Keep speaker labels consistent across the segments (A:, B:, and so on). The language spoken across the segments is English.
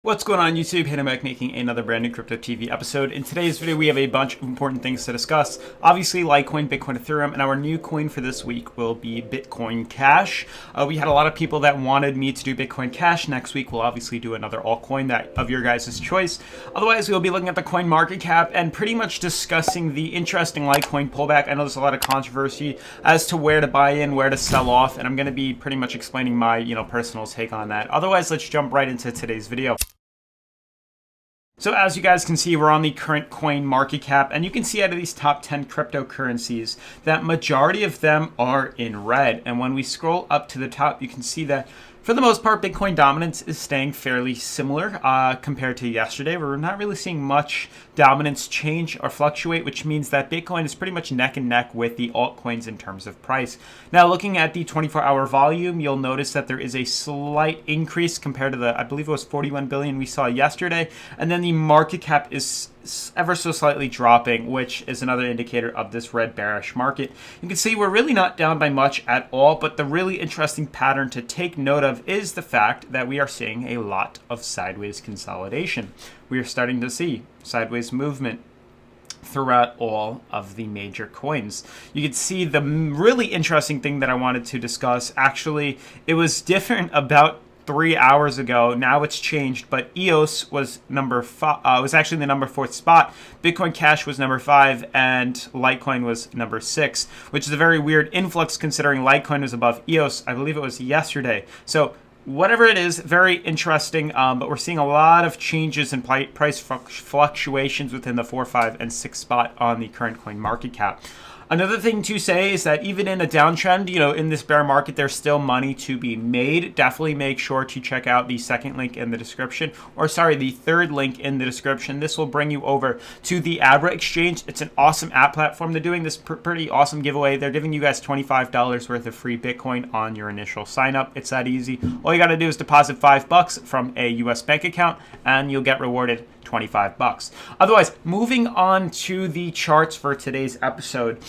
A: What's going on YouTube? Hayden back making another brand new Crypto TV episode. In today's video, we have a bunch of important things to discuss. Obviously, Litecoin, Bitcoin, Ethereum, and our new coin for this week will be Bitcoin Cash. We had a lot of people that wanted me to do Bitcoin Cash. Next week, we'll obviously do another altcoin that of your guys' choice. Otherwise, we'll be looking at the coin market cap and pretty much discussing the interesting Litecoin pullback. I know there's a lot of controversy as to where to buy in, where to sell off, and I'm going to be pretty much explaining my personal take on that. Otherwise, let's jump right into today's video. So as you guys can see, we're on the current coin market cap, and you can see out of these top 10 cryptocurrencies that majority of them are in red. And when we scroll up to the top, you can see that for the most part, Bitcoin dominance is staying fairly similar compared to yesterday. We're not really seeing much dominance change or fluctuate, which means that Bitcoin is pretty much neck and neck with the altcoins in terms of price. Now, looking at the 24-hour volume, you'll notice that there is a slight increase compared to the, I believe it was 41 billion we saw yesterday. And then the market cap is ever so slightly dropping, which is another indicator of this red bearish market. You can see we're really not down by much at all, but the really interesting pattern to take note of is the fact that we are seeing a lot of sideways consolidation. We are starting to see sideways movement throughout all of the major coins. You can see the really interesting thing that I wanted to discuss. Actually, it was different about 3 hours ago. Now it's changed, but EOS was was actually the number 4th spot. Bitcoin Cash was number 5, and Litecoin was number 6, which is a very weird influx considering Litecoin was above EOS. I believe it was yesterday. So whatever it is, very interesting, but we're seeing a lot of changes in price fluctuations within the 4, 5, and 6 spot on the current coin market cap. Another thing to say is that even in a downtrend, in this bear market, there's still money to be made. Definitely make sure to check out the second link in the description, or sorry, the third link in the description. This will bring you over to the ABRA exchange. It's an awesome app platform. They're doing this pretty awesome giveaway. They're giving you guys $25 worth of free Bitcoin on your initial sign up. It's that easy. All you got to do is deposit $5 from a US bank account, and you'll get rewarded $25. Otherwise, moving on to the charts for today's episode.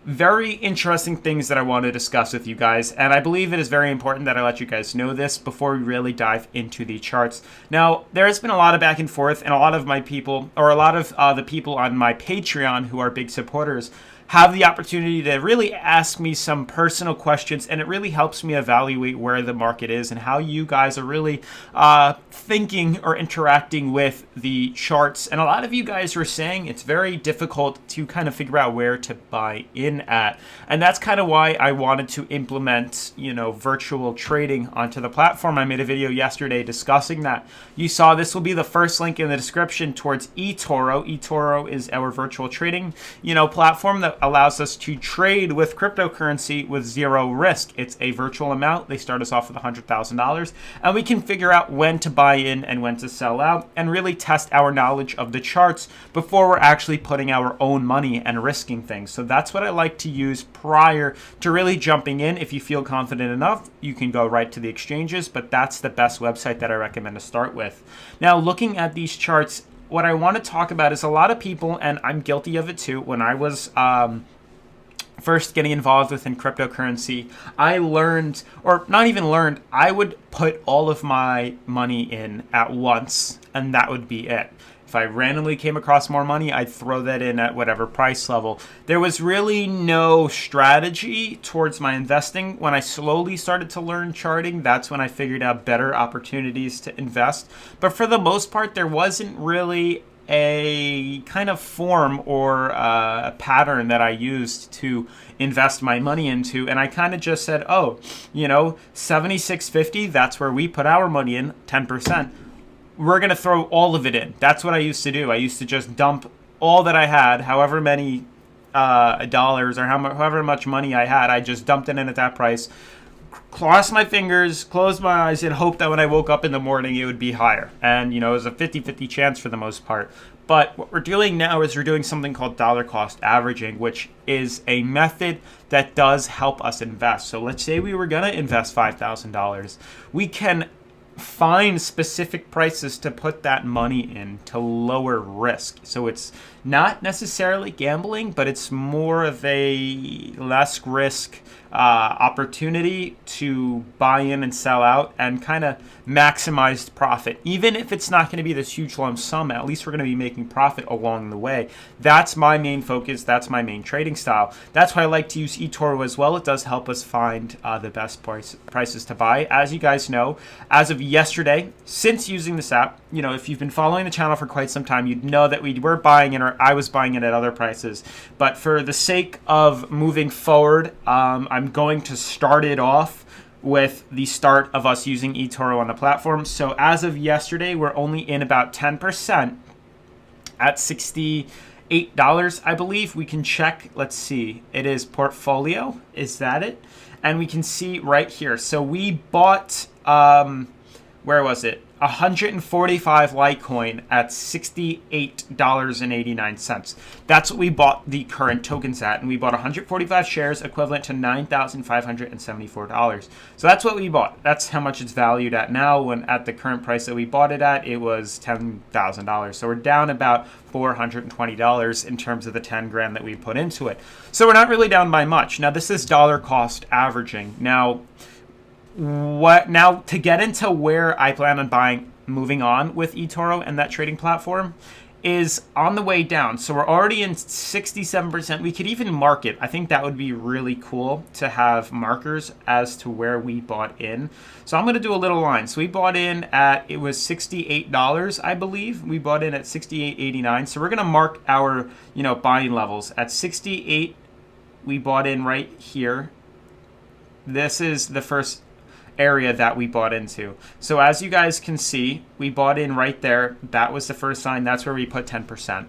A: Very interesting things that I want to discuss with you guys, and I believe it is very important that I let you guys know this before we really dive into the charts. Now, there has been a lot of back and forth, and a lot of my people, or a lot of the people on my Patreon who are big supporters, have the opportunity to really ask me some personal questions, and it really helps me evaluate where the market is and how you guys are really thinking or interacting with the charts. And a lot of you guys are saying it's very difficult to kind of figure out where to buy in at. And that's kind of why I wanted to implement, virtual trading onto the platform. I made a video yesterday discussing that. You saw this will be the first link in the description towards eToro. eToro is our virtual trading, platform that allows us to trade with cryptocurrency with zero risk. It's a virtual amount. They start us off with $100,000, and we can figure out when to buy in and when to sell out and really test our knowledge of the charts before we're actually putting our own money and risking things. So that's what I like to use prior to really jumping in. If you feel confident enough, you can go right to the exchanges, but that's the best website that I recommend to start with. Now, looking at these charts, what I want to talk about is a lot of people, and I'm guilty of it too, when I was first getting involved within cryptocurrency, I learned, or not even learned, I would put all of my money in at once, and that would be it. If I randomly came across more money, I'd throw that in at whatever price level. There was really no strategy towards my investing. When I slowly started to learn charting, that's when I figured out better opportunities to invest. But for the most part, there wasn't really a kind of form or a pattern that I used to invest my money into. And I kind of just said, 76.50, that's where we put our money in, 10%. We're going to throw all of it in. That's what I used to do. I used to just dump all that I had, however many dollars or however much money I had. I just dumped it in at that price, crossed my fingers, closed my eyes, and hoped that when I woke up in the morning, it would be higher. And, it was a 50-50 chance for the most part. But what we're doing now is we're doing something called dollar cost averaging, which is a method that does help us invest. So let's say we were going to invest $5,000. We can find specific prices to put that money in to lower risk. So it's not necessarily gambling, but it's more of a less risk opportunity to buy in and sell out and kind of maximize profit. Even if it's not going to be this huge lump sum, at least we're going to be making profit along the way. That's my main focus. That's my main trading style. That's why I like to use eToro as well. It does help us find the best prices to buy. As you guys know, as of yesterday, since using this app, if you've been following the channel for quite some time, you'd know that we were buying it, or I was buying it at other prices. But for the sake of moving forward, I'm going to start it off with the start of us using eToro on the platform. So as of yesterday, we're only in about 10% at $68, I believe. We can check. Let's see. It is portfolio. Is that it? And we can see right here. So we bought, where was it? 145 Litecoin at $68.89. That's what we bought the current tokens at. And we bought 145 shares equivalent to $9,574. So that's what we bought. That's how much it's valued at now. When at the current price that we bought it at, it was $10,000. So we're down about $420 in terms of the 10 grand that we put into it. So we're not really down by much. Now this is dollar cost averaging. Now to get into where I plan on moving on with eToro and that trading platform is on the way down. So we're already in 67%. We could even mark it. I think that would be really cool to have markers as to where we bought in. So I'm going to do a little line. So we bought in at, it was $68, I believe. We bought in at $68.89. So we're going to mark our, buying levels at 68. We bought in right here. This is the first area that we bought into. So as you guys can see, we bought in right there. That was the first sign. That's where we put 10%.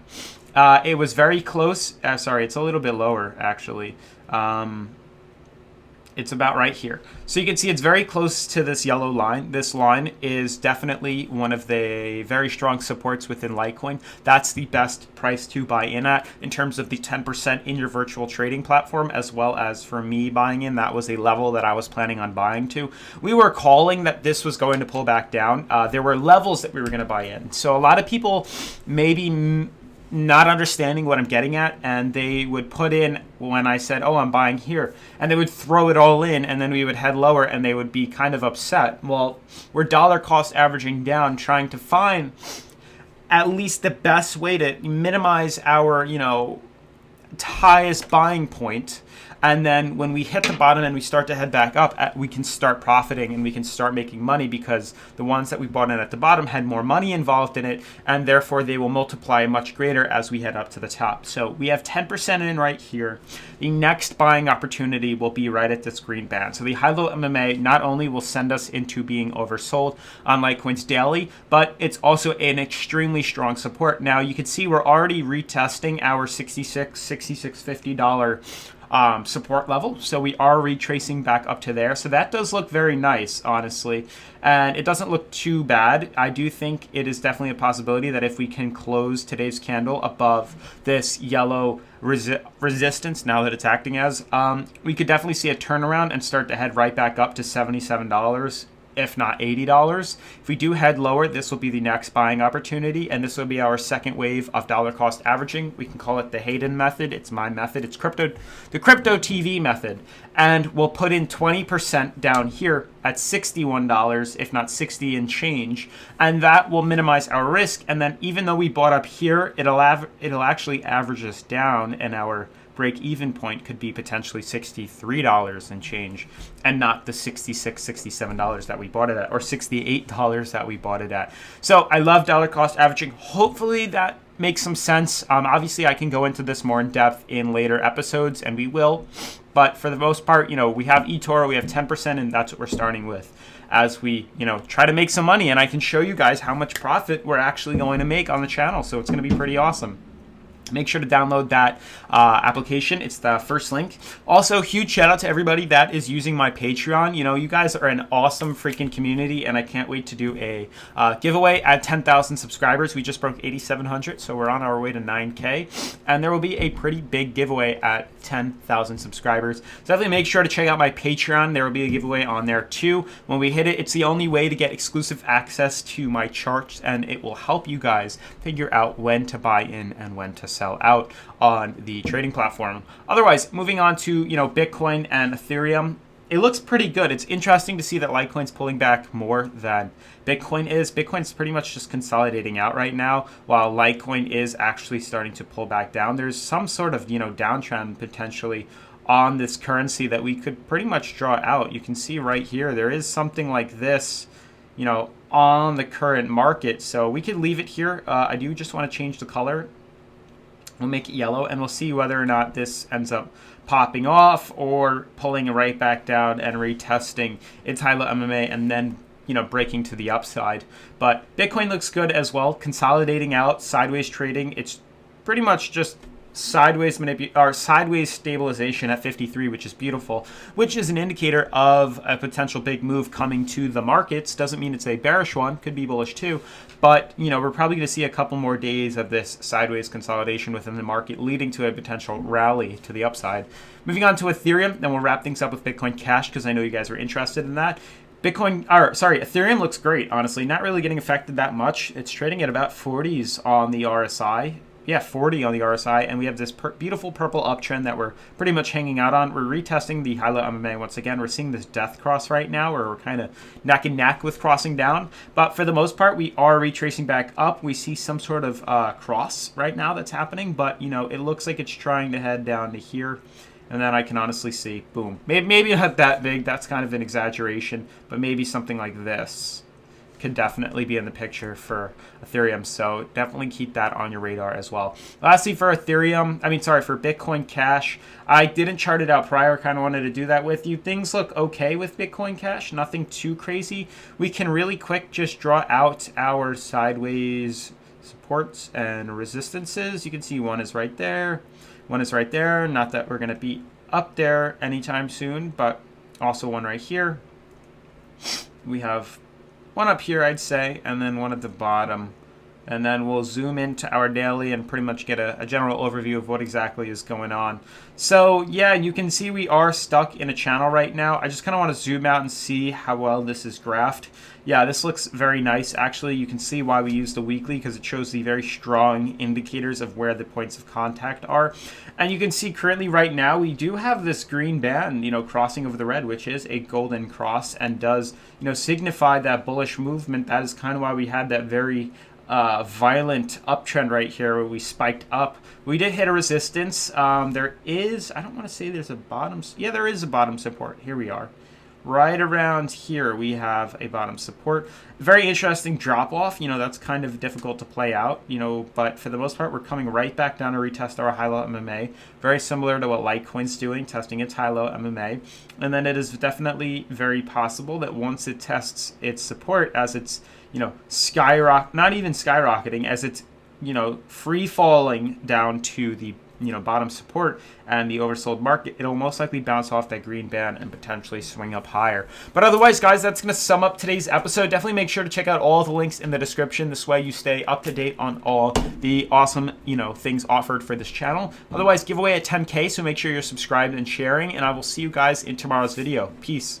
A: It was very close. Sorry, it's a little bit lower actually. It's about right here. So you can see it's very close to this yellow line. This line is definitely one of the very strong supports within Litecoin. That's the best price to buy in at in terms of the 10% in your virtual trading platform, as well as for me buying in. That was a level that I was planning on buying to. We were calling that this was going to pull back down. There were levels that we were going to buy in. So a lot of people maybe not understanding what I'm getting at, and they would put in when I said, oh, I'm buying here, and they would throw it all in, and then we would head lower, and they would be kind of upset. Well, we're dollar cost averaging down, trying to find at least the best way to minimize our, highest buying point. And then when we hit the bottom and we start to head back up, we can start profiting and we can start making money, because the ones that we bought in at the bottom had more money involved in it, and therefore they will multiply much greater as we head up to the top. So we have 10% in right here. The next buying opportunity will be right at this green band. So the high-low MMA not only will send us into being oversold on Litecoins daily, but it's also an extremely strong support. Now you can see we're already retesting our $66.50 support level. So we are retracing back up to there. So that does look very nice, honestly. And it doesn't look too bad. I do think it is definitely a possibility that if we can close today's candle above this yellow resistance, now that it's acting as, we could definitely see a turnaround and start to head right back up to $77. If not $80. If we do head lower, this will be the next buying opportunity, and this will be our second wave of dollar cost averaging. We can call it the Hayden method. It's my method. It's the crypto TV method. And we'll put in 20% down here at $61, if not 60 and change, and that will minimize our risk. And then even though we bought up here, it'll actually average us down, and our break-even point could be potentially $63 and change, and not the $66, $67 that we bought it at, or $68 that we bought it at. So I love dollar cost averaging. Hopefully that makes some sense. Obviously, I can go into this more in depth in later episodes, and we will. But for the most part, we have eToro, we have 10%, and that's what we're starting with as we, try to make some money. And I can show you guys how much profit we're actually going to make on the channel. So it's going to be pretty awesome. Make sure to download that application. It's the first link. Also, huge shout out to everybody that is using my Patreon. You guys are an awesome freaking community, and I can't wait to do a giveaway at 10,000 subscribers. We just broke 8,700, so we're on our way to 9K, and there will be a pretty big giveaway at 10,000 subscribers. So definitely make sure to check out my Patreon. There will be a giveaway on there too. When we hit it, it's the only way to get exclusive access to my charts, and it will help you guys figure out when to buy in and when to sell out on the trading platform. Otherwise, moving on to, Bitcoin and Ethereum, it looks pretty good. It's interesting to see that Litecoin's pulling back more than Bitcoin is. Bitcoin's pretty much just consolidating out right now, while Litecoin is actually starting to pull back down. There's some sort of, downtrend potentially on this currency that we could pretty much draw out. You can see right here, there is something like this, on the current market. So we could leave it here. I do just want to change the color. We'll make it yellow, and we'll see whether or not this ends up popping off or pulling right back down and retesting its high-low MMA and then, breaking to the upside. But Bitcoin looks good as well, consolidating out, sideways trading. It's pretty much just sideways sideways stabilization at 53, which is beautiful, which is an indicator of a potential big move coming to the markets. Doesn't mean it's a bearish one, could be bullish too, but we're probably going to see a couple more days of this sideways consolidation within the market, leading to a potential rally to the upside. Moving on to Ethereum, then we'll wrap things up with Bitcoin Cash because I know you guys are interested in that. Ethereum looks great, honestly, not really getting affected that much. It's trading at about 40s on the RSI. Yeah, 40 on the RSI, and we have this beautiful purple uptrend that we're pretty much hanging out on. We're retesting the high-low MMA once again. We're seeing this death cross right now, where we're kind of neck and neck with crossing down. But for the most part, we are retracing back up. We see some sort of cross right now that's happening, but it looks like it's trying to head down to here. And then I can honestly see, boom. Maybe not that big. That's kind of an exaggeration, but maybe something like this could definitely be in the picture for Ethereum, so definitely keep that on your radar as well. Lastly, for Bitcoin Cash, I didn't chart it out prior, kind of wanted to do that with you. Things look okay with Bitcoin Cash, nothing too crazy. We can really quick just draw out our sideways supports and resistances. You can see one is right there, one is right there. Not that we're going to be up there anytime soon, but also one right here. We have one up here, I'd say, and then one at the bottom. And then we'll zoom into our daily and pretty much get a general overview of what exactly is going on. So yeah, you can see we are stuck in a channel right now. I just kind of want to zoom out and see how well this is graphed. Yeah, this looks very nice. Actually, you can see why we use the weekly, because it shows the very strong indicators of where the points of contact are. And you can see currently right now we do have this green band, crossing over the red, which is a golden cross and does, signify that bullish movement. That is kind of why we had that very violent uptrend right here where we spiked up. We did hit a resistance. There is, I don't want to say there's a bottom. Yeah, there is a bottom support. Here we are. Right around here, we have a bottom support. Very interesting drop off. That's kind of difficult to play out, but for the most part, we're coming right back down to retest our high-low MMA. Very similar to what Litecoin's doing, testing its high-low MMA. And then it is definitely very possible that once it tests its support, as it's, not even skyrocketing, as it's, free falling down to the bottom support and the oversold market, it'll most likely bounce off that green band and potentially swing up higher. But otherwise, guys, that's going to sum up today's episode. Definitely make sure to check out all the links in the description. This way you stay up to date on all the awesome, things offered for this channel. Otherwise, giveaway at 10K, so make sure you're subscribed and sharing, and I will see you guys in tomorrow's video. Peace.